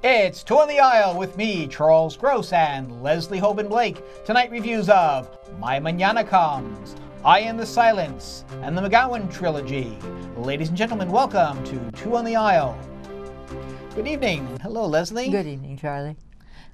It's Two on the Aisle with me, Charles Gross, and Leslie Hoban Blake. Tonight reviews of My Mañana Comes, I Am the Silence, and the McGowan Trilogy. Ladies and gentlemen, welcome to Two on the Aisle. Good evening. Hello, Leslie. Good evening, Charlie.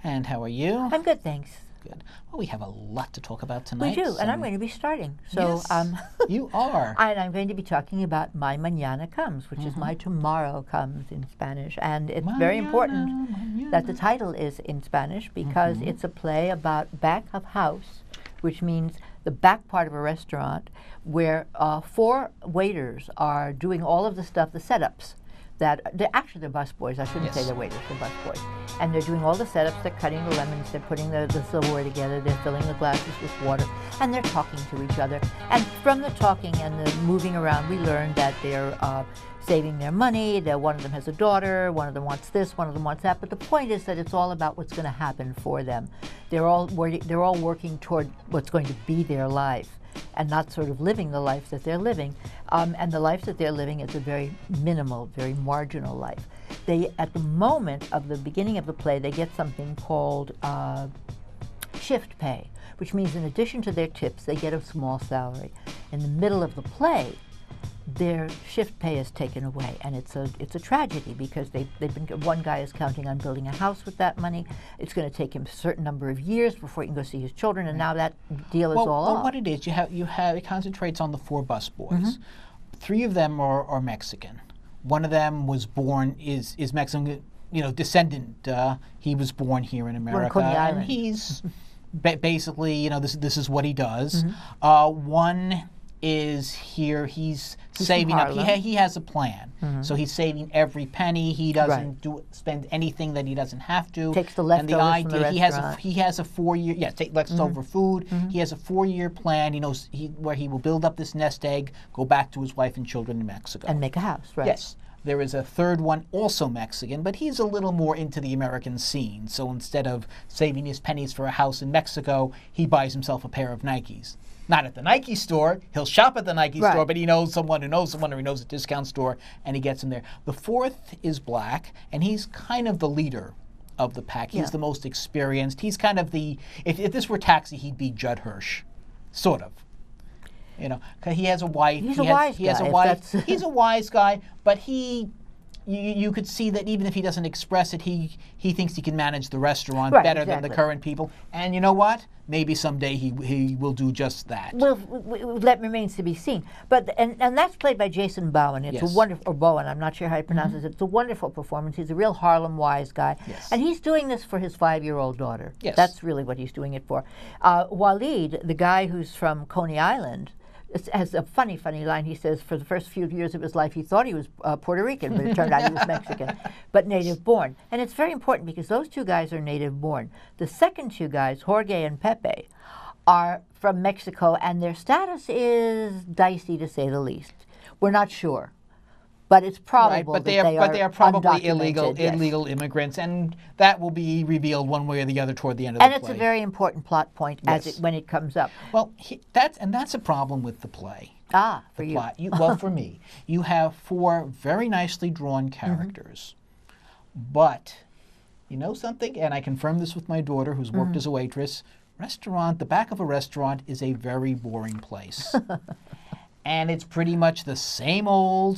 And how are you? I'm good, thanks. Good. Well, we have a lot to talk about tonight. We do, and I'm going to be starting. So, yes, you are. And I'm going to be talking about My Mañana Comes, which is My Tomorrow Comes in Spanish. And it's very important that the title is in Spanish because it's a play about back of house, which means the back part of a restaurant where 4 waiters are doing all of the stuff, the setups. They're busboys. I shouldn't say they're waiters, they're busboys. And they're doing all the setups, they're cutting the lemons, they're putting the silverware together, they're filling the glasses with water, and they're talking to each other. And from the talking and the moving around, we learn that they're saving their money, that one of them has a daughter, one of them wants this, one of them wants that. But the point is that it's all about what's going to happen for them. They're all working toward what's going to be their life, and not sort of living the life that they're living. And the life that they're living is a very minimal, very marginal life. They, at the moment of the beginning of the play, they get something called shift pay, which means in addition to their tips, they get a small salary. In the middle of the play, their shift pay is taken away, and it's a tragedy because one guy is counting on building a house with that money. It's going to take him a certain number of years before he can go see his children, and now that deal is all off. Well, what it is, it concentrates on the 4 busboys. 3 of them are Mexican. One of them was born is Mexican, descendant. He was born here in America, and he's basically, this is what he does. One is here. He's saving up. He has a plan. So he's saving every penny. He doesn't spend anything that he doesn't have to. Takes the leftovers from the restaurant. He has a 4-year. Take leftover food. He has a 4-year plan. He knows where he will build up this nest egg, go back to his wife and children in Mexico, and make a house. Right. Yes. There is a 3rd one, also Mexican, but he's a little more into the American scene. So instead of saving his pennies for a house in Mexico, he buys himself a pair of Nikes. Not at the Nike store. He'll shop at the Nike store, but he knows someone who knows someone, or he knows a discount store, and he gets him there. The 4th is black, and he's kind of the leader of the pack. He's the most experienced. He's kind of the, if this were Taxi, he'd be Judd Hirsch, sort of. Because he has a wife. He's a wise guy. He has a wife. He's a wise guy, but you could see that even if he doesn't express it, he thinks he can manage the restaurant better than the current people. And you know what? Maybe someday he will do just that. Well, that remains to be seen. But and that's played by Jason Bowen. It's a wonderful, or Bowen, I'm not sure how he pronounces it. It's a wonderful performance. He's a real Harlem wise guy. And he's doing this for his 5-year-old daughter. That's really what he's doing it for. Waleed, the guy who's from Coney Island, has a funny line. He says for the first few years of his life he thought he was Puerto Rican, but it turned out he was Mexican, but native born. And it's very important because those 2 guys are native born. The second 2 guys, Jorge and Pepe, are from Mexico, and their status is dicey to say the least. We're not sure. But it's probable that they are probably illegal immigrants, and that will be revealed one way or the other toward the end of the play. And it's a very important plot point when it comes up. Well, that's a problem with the play. For you. Plot. Well, for me, you have 4 very nicely drawn characters, but you know something, and I confirmed this with my daughter, who's worked as a waitress. The back of a restaurant is a very boring place. And it's pretty much the same old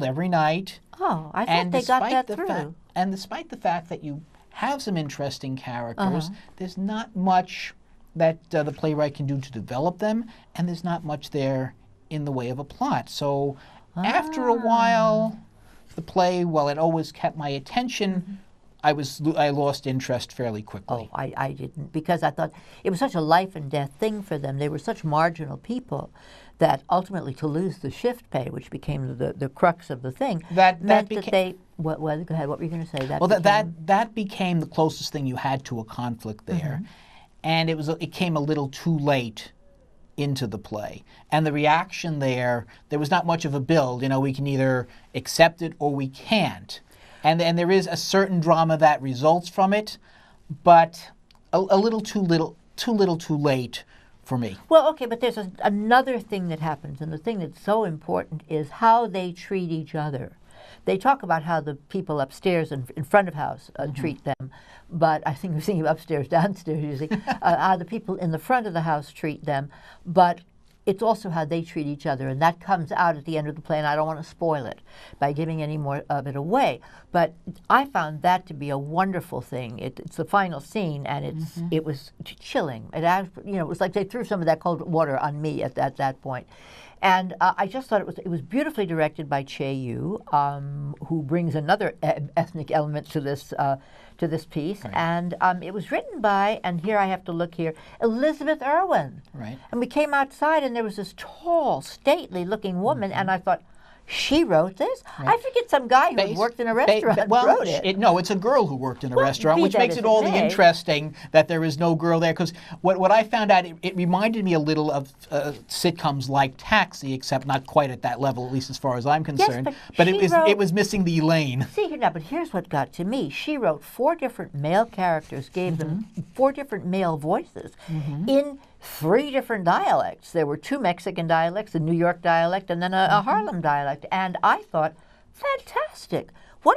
every night. Oh, I thought they got that through. And despite the fact that you have some interesting characters, there's not much that the playwright can do to develop them, and there's not much there in the way of a plot. So after a while, the play, while it always kept my attention, I lost interest fairly quickly. Oh, I didn't, because I thought it was such a life and death thing for them. They were such marginal people that ultimately to lose the shift pay, which became the crux of the thing, meant that they... Go ahead, what were you going to say? That became the closest thing you had to a conflict there. And it came a little too late into the play. And the reaction there was not much of a build. We can either accept it or we can't. And there is a certain drama that results from it, but a little too late for me. Well, okay, but there's another thing that happens, and the thing that's so important is how they treat each other. They talk about how the people upstairs and in front of house treat them, but I think we're thinking upstairs, downstairs usually, how the people in the front of the house treat them, but it's also how they treat each other, and that comes out at the end of the play, and I don't want to spoil it by giving any more of it away. But I found that to be a wonderful thing. It's the final scene, and it was chilling. It was like they threw some of that cold water on me at that point. And I just thought it was beautifully directed by Che Yu, who brings another ethnic element to this piece. Right. And it was written by, and here I have to look here, Elizabeth Irwin. Right. And we came outside, and there was this tall, stately-looking woman, and I thought, she wrote this? Right. I forget some guy who worked in a restaurant wrote it. No, it's a girl who worked in a restaurant, which makes it all the interesting that there is no girl there. Because what I found out, it reminded me a little of sitcoms like Taxi, except not quite at that level, at least as far as I'm concerned. Yes, but it was missing the Elaine. See, now, but here's what got to me. She wrote 4 different male characters, gave them 4 different male voices in 3 different dialects. There were 2 Mexican dialects, a New York dialect, and then a Harlem dialect. And I thought, fantastic. What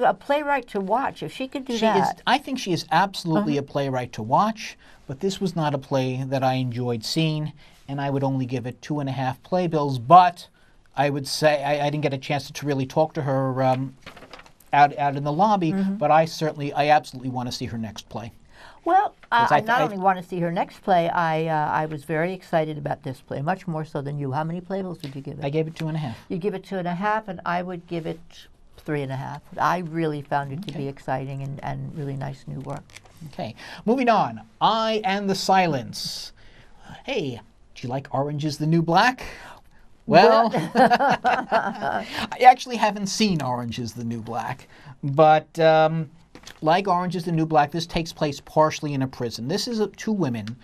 a playwright to watch if she could do that. I think she is absolutely a playwright to watch, but this was not a play that I enjoyed seeing, and I would only give it 2.5 playbills. But I would say I didn't get a chance to really talk to her out in the lobby, but I absolutely want to see her next play. Well, I not only want to see her next play, I was very excited about this play, much more so than you. How many playbills did you give it? I gave it 2.5. You give it 2.5, and I would give it 3.5. I really found it to be exciting and really nice new work. Okay, moving on. I and the Silence. Hey, do you like Orange is the New Black? Well, I actually haven't seen Orange is the New Black, but like Orange is the New Black, this takes place partially in a prison. This is 2 women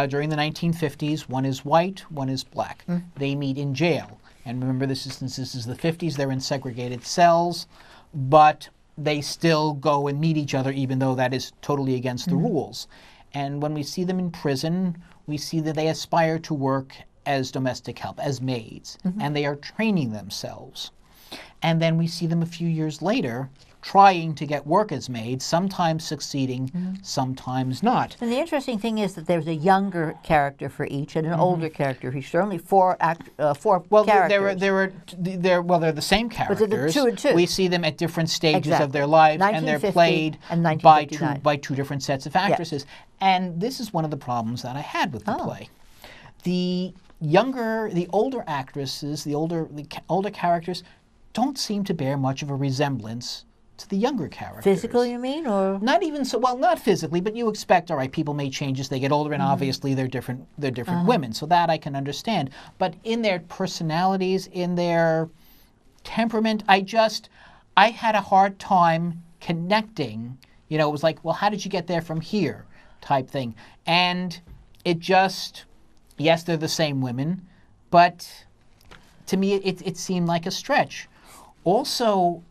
during the 1950s. One is white, one is black. They meet in jail. And remember, since this is the 50s, they're in segregated cells, but they still go and meet each other, even though that is totally against the rules. And when we see them in prison, we see that they aspire to work as domestic help, as maids, and they are training themselves. And then we see them a few years later trying to get work as maids, sometimes succeeding, sometimes not. And the interesting thing is that there's a younger character for each and an older character for each. There are only 4 characters. Well, they're the same characters. But they're 2 and 2. We see them at different stages of their lives, and they're played by 2 different sets of actresses. Yes. And this is one of the problems that I had with the play. The older actresses, the older characters, don't seem to bear much of a resemblance to the younger characters. Physical, you mean, or not even so? Well, not physically, but you expect, all right, people may change as they get older, and obviously they're different. They're different women, so that I can understand. But in their personalities, in their temperament, I had a hard time connecting. You know, it was like, well, how did you get there from here, type thing, and it just, yes, they're the same women, but to me, it seemed like a stretch. Also,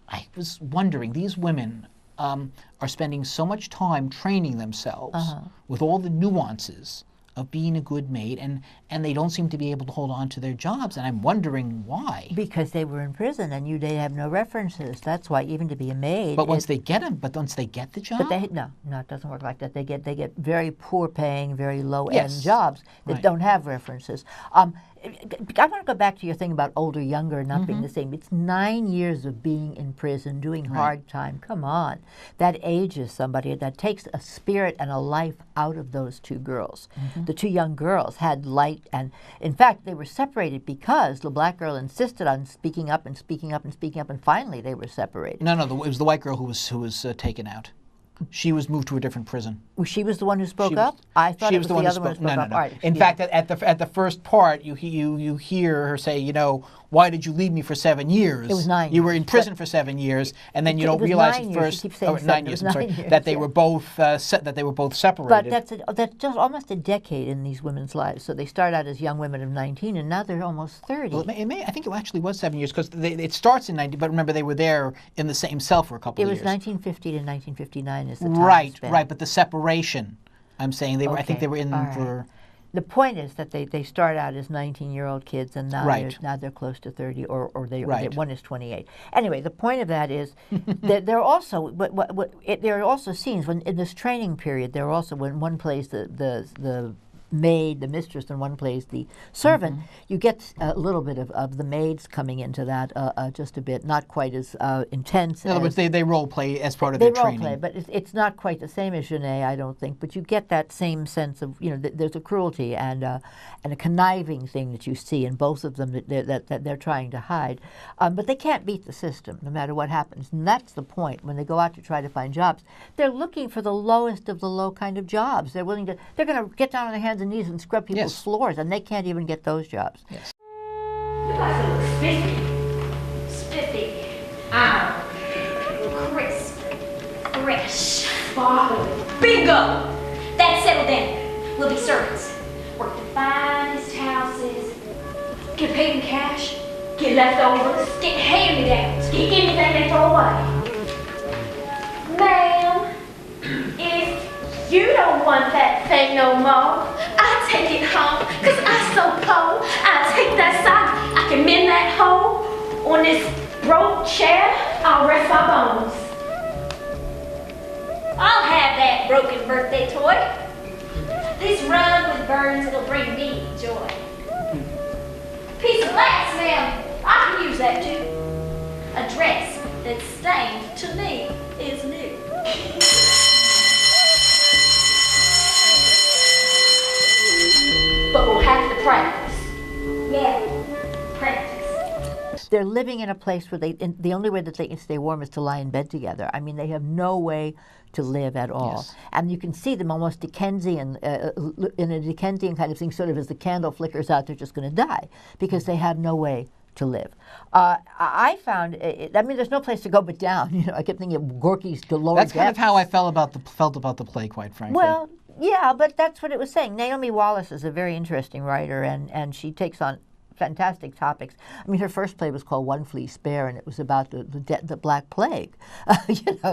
I was wondering, these women are spending so much time training themselves with all the nuances of being a good maid, and they don't seem to be able to hold on to their jobs, and I'm wondering why. Because they were in prison, and they have no references. That's why, even to be a maid. But once they get the job, no, it doesn't work like that. They get very poor paying, very low end jobs that don't have references. I want to go back to your thing about older, younger, not being the same. It's 9 years of being in prison, doing hard time. Come on. That ages somebody. That takes a spirit and a life out of those 2 girls. The 2 young girls had light, and in fact, they were separated because the black girl insisted on speaking up and speaking up and speaking up, and finally they were separated. No, it was the white girl who was taken out. She was moved to a different prison. She was the one who spoke up? I thought it was the other one who spoke up. No. Right, in fact, at the first part, you hear her say, why did you leave me for 7 years? It was 9 years. You were in prison for 7 years, and then you don't realize at first, 9 years, that they were both separated. But that's just almost a decade in these women's lives. So they start out as young women of 19, and now they're almost 30. Well, I think it actually was 7 years, because it starts in 90, but remember they were there in the same cell for a couple of years. It was 1950 to 1959 is the time Right, span. right, but the separation, I'm saying, I think they were in for The point is that they start out as 19-year-old kids, and now they're close to 30, or one is 28. Anyway, the point of that is that there are also there are also scenes when in this training period. There are also when one plays the maid, the mistress, and one plays the servant, you get a little bit of the maids coming into that just a bit, not quite as intense. In other words, they role play as part of their training. They role play, but it's not quite the same as Genet, I don't think. But you get that same sense of, there's a cruelty and a conniving thing that you see in both of them that they're trying to hide. But they can't beat the system, no matter what happens. And that's the point. When they go out to try to find jobs, they're looking for the lowest of the low kind of jobs. They're going to get down on their hands and knees and scrub people's floors, and they can't even get those jobs. Yes. You guys look spiffy, crisp, fresh, bingo! That's settled down. We'll be servants. Work the finest houses, get paid in cash, get leftovers, get hand-me-downs, get anything they throw away. Ma'am, if you don't want that thing no more, I take it home, 'cause I so poor. I take that sock, I can mend that hole. On this broke chair, I'll rest my bones. I'll have that broken birthday toy. This rug with burns, it'll bring me joy. Piece of glass, ma'am, I can use that too. A dress that's stained to me is new. But we'll have to practice. Yeah, practice. They're living in a place where the only way that they can stay warm is to lie in bed together. I mean, they have no way to live at all. Yes. And you can see them almost Dickensian, in a Dickensian kind of thing, sort of as the candle flickers out, they're just going to die because they have no way to live. I found, there's no place to go but down. I kept thinking of Gorky's lower That's depths. kind of how I felt about the play, quite frankly. Well, yeah, but that's what it was saying. Naomi Wallace is a very interesting writer, and she takes on fantastic topics. I mean, her first play was called One Flea Spare, and it was about the Black Plague.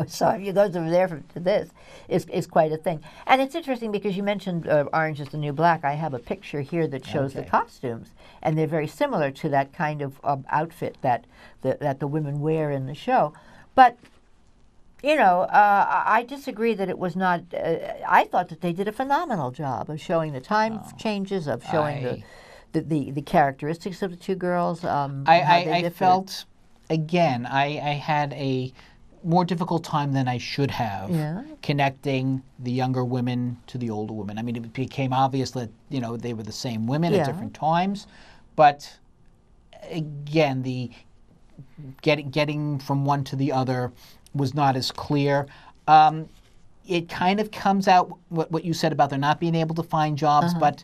So if you go from there to this, is quite a thing. And it's interesting because you mentioned Orange is the New Black. I have a picture here that shows the costumes, and they're very similar to that kind of outfit that the women wear in the show. But I disagree that it was not. I thought that they did a phenomenal job of showing the time changes, of showing the characteristics of the two girls. I felt, again, I had a more difficult time than I should have connecting the younger women to the older women. I mean, it became obvious that they were the same women at different times, but again, the getting from one to the other was not as clear. It kind of comes out what you said about there not being able to find jobs, but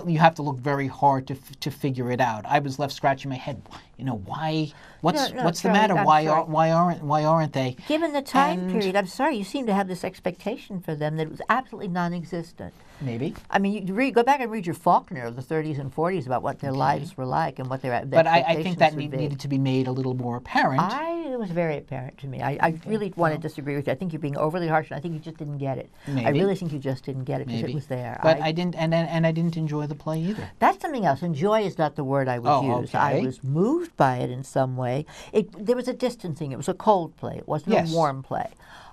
you have to look very hard to figure it out. I was left scratching my head. Why? What's the matter? Why aren't they? Given the time period, I'm sorry, you seem to have this expectation for them that it was absolutely non-existent. Maybe. I mean, you go back and read your Faulkner of the 30s and 40s about what their lives were like and what their But I think that needed to be made a little more apparent. It was very apparent to me. I really want to disagree with you. I think you're being overly harsh, and I think you just didn't get it. Maybe. I really think you just didn't get it because it was there. But I didn't, and I didn't enjoy the play either. That's something else. Enjoy is not the word I would use. Okay. I was moved by it in some way. There was a distancing. It was a cold play. It wasn't a warm play.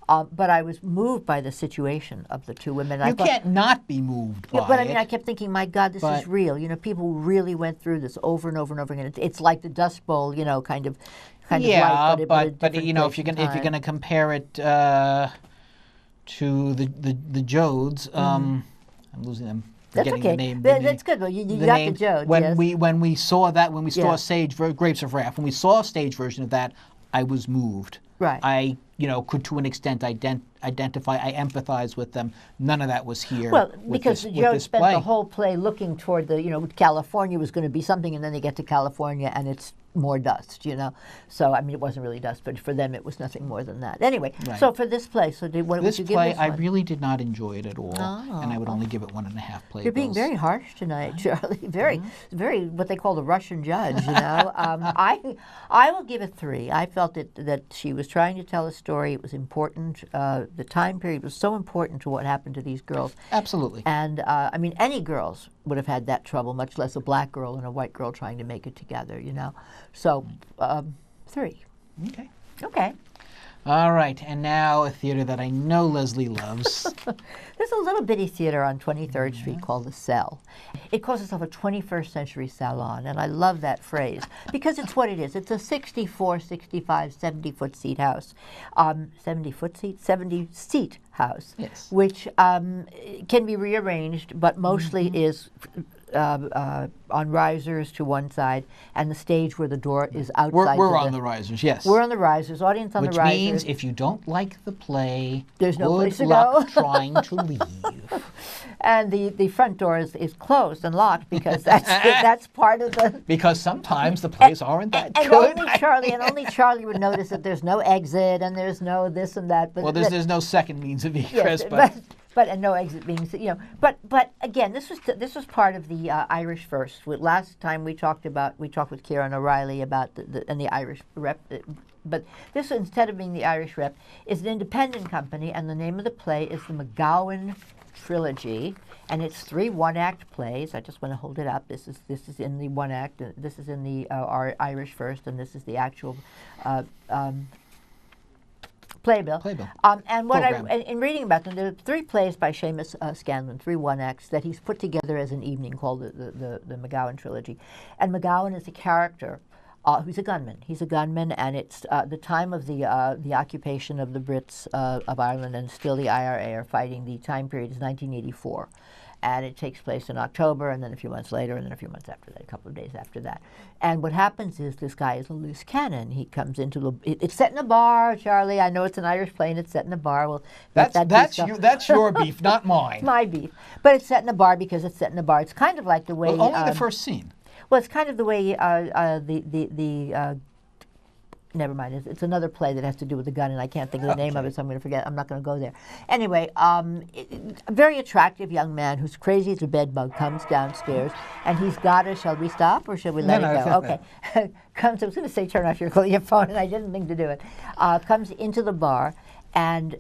But I was moved by the situation of the two women. You can't not be moved by it. But I mean, I kept thinking, my God, this is real. People really went through this over and over and over again. It's like the Dust Bowl, kind of life. But if you're gonna compare it to the Jodes, I'm losing them. That's okay. The name, that's good. Well, you got the Jodes. When we saw Grapes of Wrath, when we saw a stage version of that, I was moved. Right. I could to an extent identify, I empathize with them. None of that was here. Well, because Joe spent the whole play looking toward California was going to be something, and then they get to California and it's more dust, So, I mean, it wasn't really dust, but for them it was nothing more than that. Anyway, so for this play, would you give this play? I really did not enjoy it at all, and I would only give it 1.5 play. You're being very harsh tonight, Charlie. Very what they call the Russian judge, I will give it 3. I felt that she was trying to tell a story. It was important. The time period was so important to what happened to these girls. Absolutely. And, I mean, any girls would have had that trouble, much less a black girl and a white girl trying to make it together, you know. So, 3. Okay. Okay. All right, and now a theater that I know Leslie loves. There's a little bitty theater on 23rd Street called The Cell. It calls itself a 21st century salon, and I love that phrase because it's what it is. It's a 64, 65, 70-foot seat house. 70-seat house, Yes. which can be rearranged, but mostly is on risers to one side, and the stage where the door is outside. We're on the risers, yes. We're on the risers, audience on the risers. Which means if you don't like the play, there's no place to good luck go. trying to leave. And the front door is closed and locked because that's part of the... Because sometimes the plays aren't that and good. Only Charlie would notice that there's no exit and there's no this and that. But well, there's no second means of egress, yes, but and no exit means, you know. But again, this was part of the Irish First. Last time we talked with Kieran O'Reilly about the Irish rep. But this, instead of being the Irish Rep, is an independent company, and the name of the play is the McGowan Trilogy, and it's 3 one-act plays. I just want to hold it up. This is in the one act. This is in the our Irish First, and this is the actual playbill. And what in reading about them, there are 3 plays by Seamus Scanlon, 3 one-acts that he's put together as an evening called the McGowan Trilogy, and McGowan is a character. Who's a gunman. He's a gunman, and it's the time of the occupation of the Brits of Ireland, and still the IRA are fighting. The time period is 1984, and it takes place in October, and then a few months later, and then a few months after that, a couple of days after that. And what happens is this guy is a loose cannon. He comes into it's set in a bar, Charlie. I know it's an Irish play, and it's set in a bar. Well, that's your beef, not mine. It's my beef, but it's set in a bar because it's set in a bar. It's kind of like the way only the first scene. Well, it's kind of the way never mind. It's another play that has to do with the gun, and I can't think of the name of it, so I'm going to forget. I'm not going to go there. Anyway, a very attractive young man who's crazy as a bedbug comes downstairs, and he's got to. Shall we stop or shall we let it go? Okay. Comes. I was going to say turn off your phone, and I didn't think to do it. Comes into the bar. And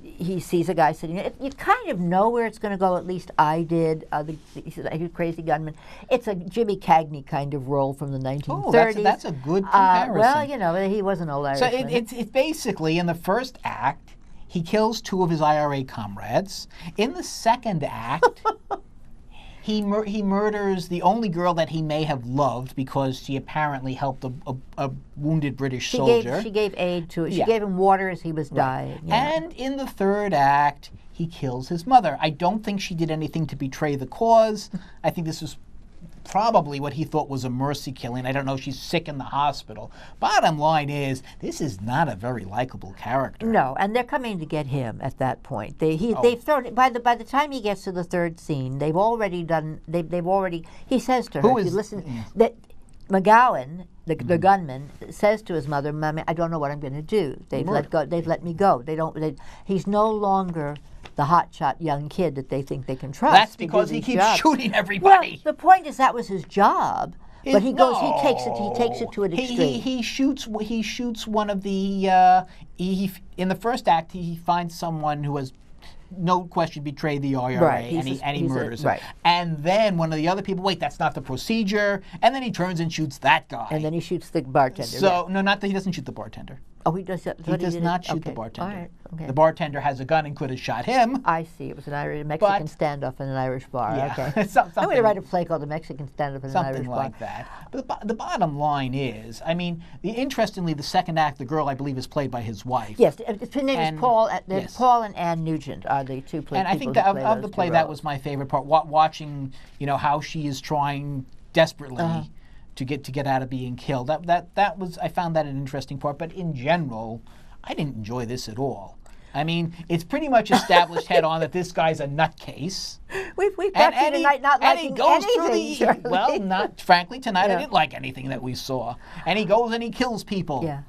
he sees a guy sitting there. You kind of know where it's going to go. At least I did. He's a crazy gunman. It's a Jimmy Cagney kind of role from the 1930s. Oh, that's a good comparison. Well, you know, he was an old Irishman. So it's basically, in the first act, he kills 2 of his IRA comrades. In the second act... He murders the only girl that he may have loved because she apparently helped a wounded British soldier. She gave aid to it. She gave him water as he was dying. Yeah. And in the third act, he kills his mother. I don't think she did anything to betray the cause. I think this was probably what he thought was a mercy killing. I don't know, she's sick in the hospital. Bottom line is, this is not a very likable character. No, and they're coming to get him at that point. They've thrown by the time he gets to the third scene, they've already he says to her, if you listen, that McGowan, the gunman, says to his mother, "Mommy, I don't know what I'm going to do. They've let me go. He's no longer the hotshot young kid that they think they can trust." That's because he keeps shooting everybody. Well, the point is that was his job. But he takes it to an extreme. He shoots one of the in the first act he finds someone who has no question betrayed the IRA, and he murders him. Right. And then one of the other people, wait, that's not the procedure, and then he turns and shoots that guy. And then he shoots the bartender. So no, not that he doesn't shoot the bartender. Oh, he does. He does not shoot the bartender. All right. Okay. The bartender has a gun and could have shot him. I see. It was a Mexican standoff in an Irish bar. Yeah. Okay. I'm going to write a play called The Mexican Standoff in an Irish bar. Something like that. But the bottom line is, I mean, interestingly, the second act, the girl, I believe, is played by his wife. Yes, his name is Paul. Paul and Anne Nugent are the two people. And I think of the play, that was my favorite part. Watching, how she is trying desperately to get out of being killed. That was, I found that an interesting part. But in general, I didn't enjoy this at all. I mean, it's pretty much established head on that this guy's a nutcase. We've got you tonight not liking anything. Well, not frankly tonight. I didn't like anything that we saw. And he goes and he kills people. Yeah.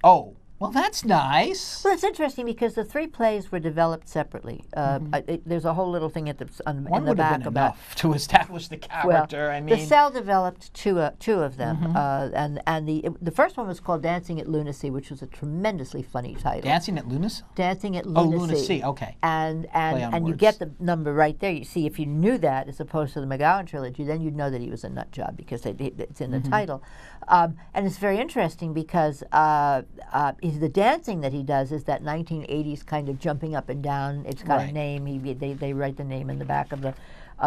Oh, Well, that's nice. Well, it's interesting because the 3 plays were developed separately. There's a whole little thing at the One in the would have back been about enough to establish the character. I mean, the Cell developed two of them, and the first one was called Dancing at Lunacy, which was a tremendously funny title. Dancing at Lunacy? Dancing at Lunacy. Oh, Lunacy, okay. And you words. get the number right there. You see, if you knew that as opposed to the McGowan Trilogy, then you'd know that he was a nut job because it's in the title. And it's very interesting because the dancing that he does is that 1980s kind of jumping up and down. It's got a name. They write the name in the back of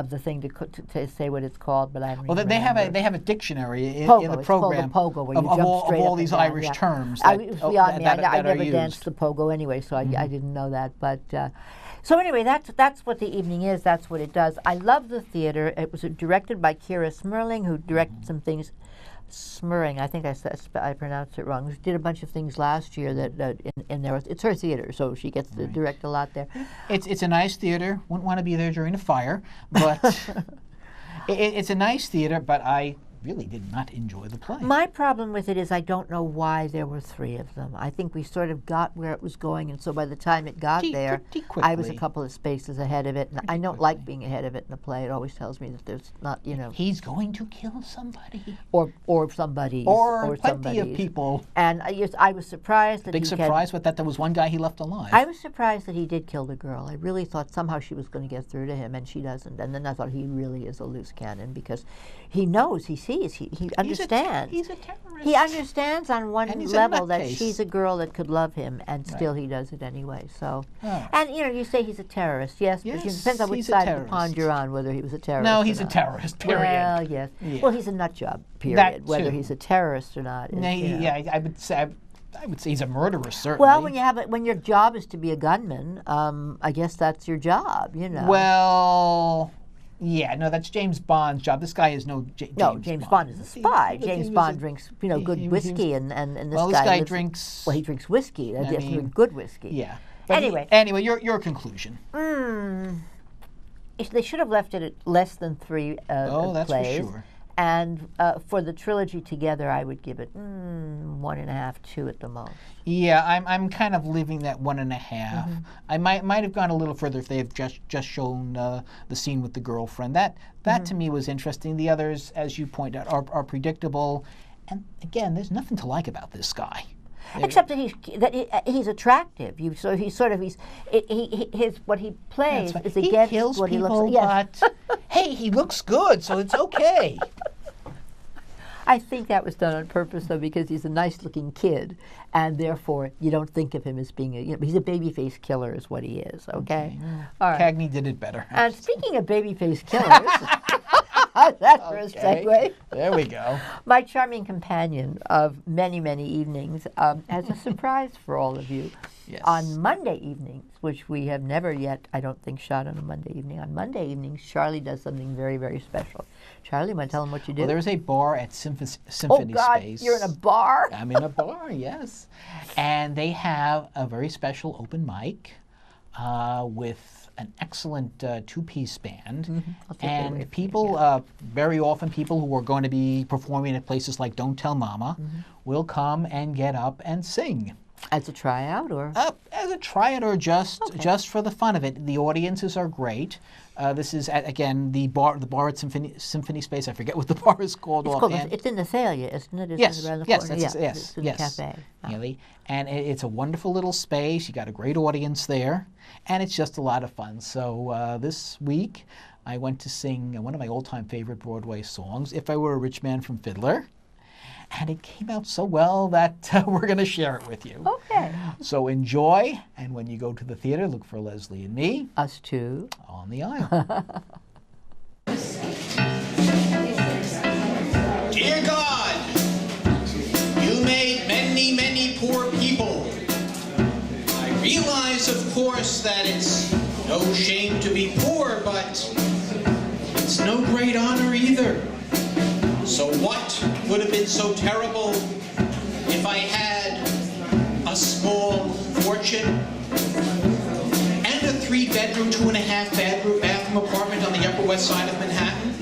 the thing to say what it's called, but I don't. Well, they have a dictionary in the program it's called the pogo, where you of jump all, straight of all up these and down, Irish terms. It was beyond me. I never used. danced the pogo anyway, so I didn't know that. But so anyway, that's what the evening is. That's what it does. I love the theater. It was directed by Kira Smerling, who directed some things. Smurring, I think I pronounced it wrong. She did a bunch of things last year that in there. It's her theater, so she gets to direct a lot there. It's a nice theater. Wouldn't want to be there during a fire, but it's a nice theater. But I really did not enjoy the play. My problem with it is I don't know why there were 3 of them. I think we sort of got where it was going, and so by the time it got there, I was a couple of spaces ahead of it. And I don't like being ahead of it in the play. It always tells me that there's not, He's going to kill somebody. Or somebody. Or plenty of people. And I was surprised that Big surprise with that there was one guy he left alive. I was surprised that he did kill the girl. I really thought somehow she was going to get through to him, and she doesn't. And then I thought he really is a loose cannon because he knows, he sees, he understands. He's a terrorist. He understands on one level that nutcase. she's a girl that could love him, and still he does it anyway. So, and you say he's a terrorist, yes, but it depends on which side of the pond you're on, whether he was a terrorist. No, he's a terrorist. Period. Well, yes. Yeah. Well, he's a nut job. Period. That whether too. he's a terrorist or not. Is, I would say. I would say he's a murderer, certainly. Well, when your job is to be a gunman, I guess that's your job. Well. Yeah, no, that's James Bond's job. This guy is James Bond is a spy. James Bond drinks, good whiskey, and this guy drinks. Well, he drinks whiskey. Good whiskey. Yeah. Anyway, your conclusion. They should have left it at less than 3 that's plays. for sure. And for the trilogy together, I would give it 1.5, 2 at the most. Yeah, I'm kind of leaving that 1.5. I might have gone a little further if they have just shown the scene with the girlfriend. That to me was interesting. The others, as you point out, are predictable. And again, there's nothing to like about this guy. Except that he's attractive. What he plays is against what he looks like. But hey, he looks good, so it's okay. I think that was done on purpose, though, because he's a nice-looking kid, and therefore you don't think of him as being he's a babyface killer, is what he is. Okay. All right. Cagney did it better. And speaking of babyface killers. How's that for a segue? There we go. My charming companion of many, many evenings has a surprise for all of you. Yes. On Monday evenings, which we have never yet, I don't think, shot on a Monday evening. On Monday evenings, Charlie does something very, very special. Charlie, you want to tell them what you do? Well, there's a bar at Symphony Oh, God, Space. you're in a bar? I'm in a bar, yes. And they have a very special open mic with an excellent 2-piece band. And people, very often people who are going to be performing at places like Don't Tell Mama will come and get up and sing. As a tryout, or? As a tryout, or just for the fun of it. The audiences are great. This is again the bar at Symphony Space. I forget what the bar is called offhand. It's in the Thalia, isn't it? Yes, around the yes, corner. yes, it's in the cafe. Really. And it's a wonderful little space. You got a great audience there, and it's just a lot of fun. So this week, I went to sing one of my old-time favorite Broadway songs, "If I Were a Rich Man" from Fiddler. And it came out so well that we're going to share it with you. Okay. So enjoy, and when you go to the theater, look for Leslie and me. Us too. On the aisle. Dear God, you made many, many poor people. I realize, of course, that it's no shame to be poor, but it's no great honor either. So what would have been so terrible if I had a small fortune and a 3-bedroom, 2.5 bathroom apartment on the Upper West Side of Manhattan?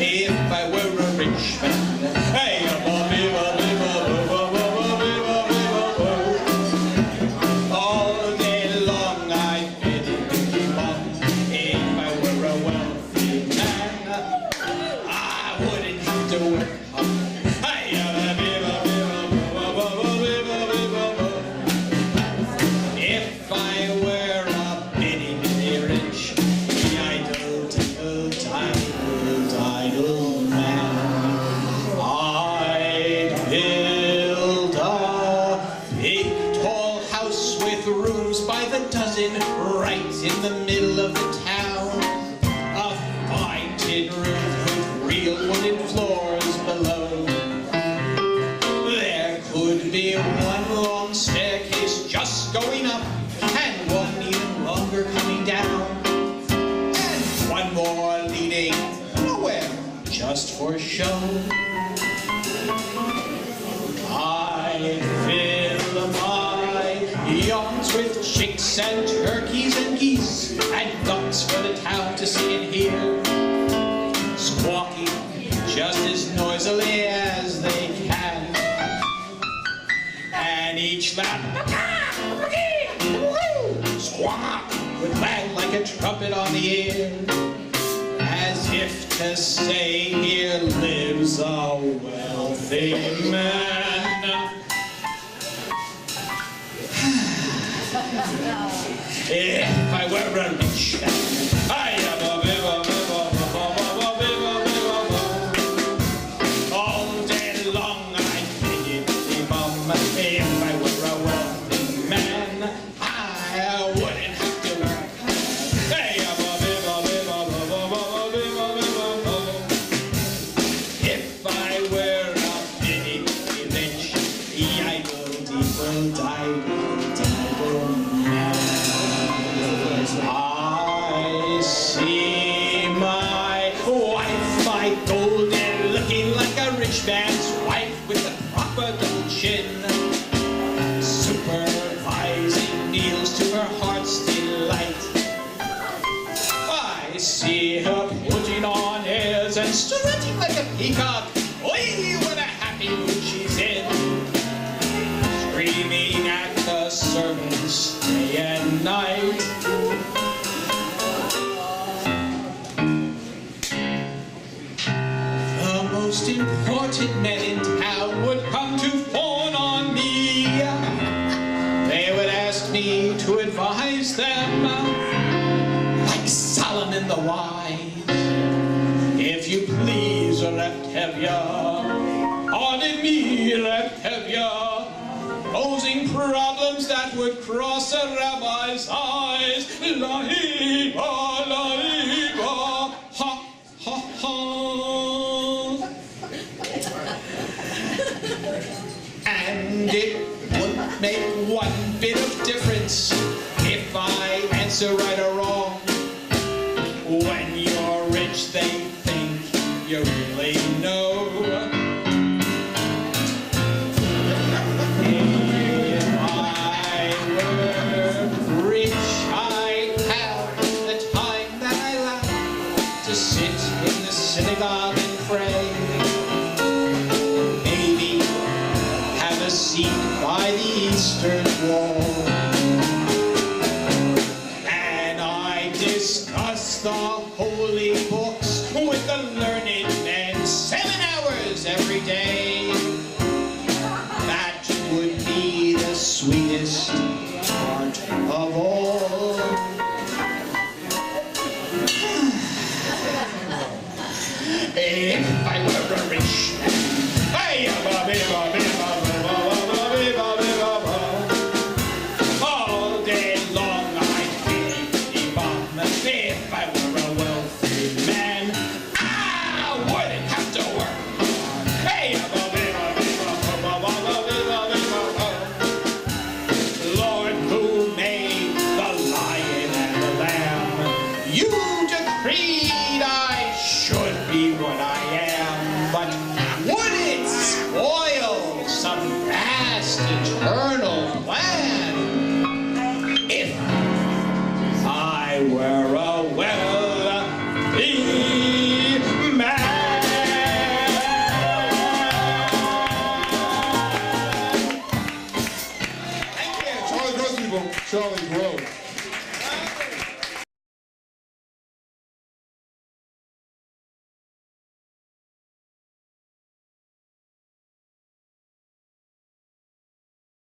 If I were a rich man, hey, be one long staircase just going up, and one even longer coming down, and one more leading nowhere, just for show. I fill my yawns with chicks and turkeys and geese and ducks for the town to see and hear, squawking just as noisily as they can. And each loud squawk would land like a trumpet on the ear, as if to say, here lives a wealthy man. If I were a rich man, I am a all day long I'd be bum. If I were a wealthy man, I wouldn't have to work. If I were a big rich, I see my wife, my golden, looking like a rich man's wife with a proper double chin, supervising meals to her heart's delight. I see her putting on airs and strutting like a peacock. Oi, what a happy mood she's in, screaming at the servants day and night. The most important men in town would come to fawn on me. They would ask me to advise them, like Solomon the wise. If you please, Reptevia, pardon me, Reptevia, posing problems that would cross a rabbi's eyes. La-hee-ba, la-hee-ba, ha, ha, ha. And it wouldn't make one bit of difference if I answer right or wrong. When you're rich, they think you really know. If I were rich, I'd have the time that I like to sit in the synagogue and pray. Maybe have a seat by the eastern wall. And I discuss the holy books with the learned men 7 hours every day. That would be the sweetest part of all. If I were a rich man, all day long I'd be bum. If I were a wealthy man, I wouldn't have to work. Lord, who made the lion and the lamb, you decreed I should be what I am, but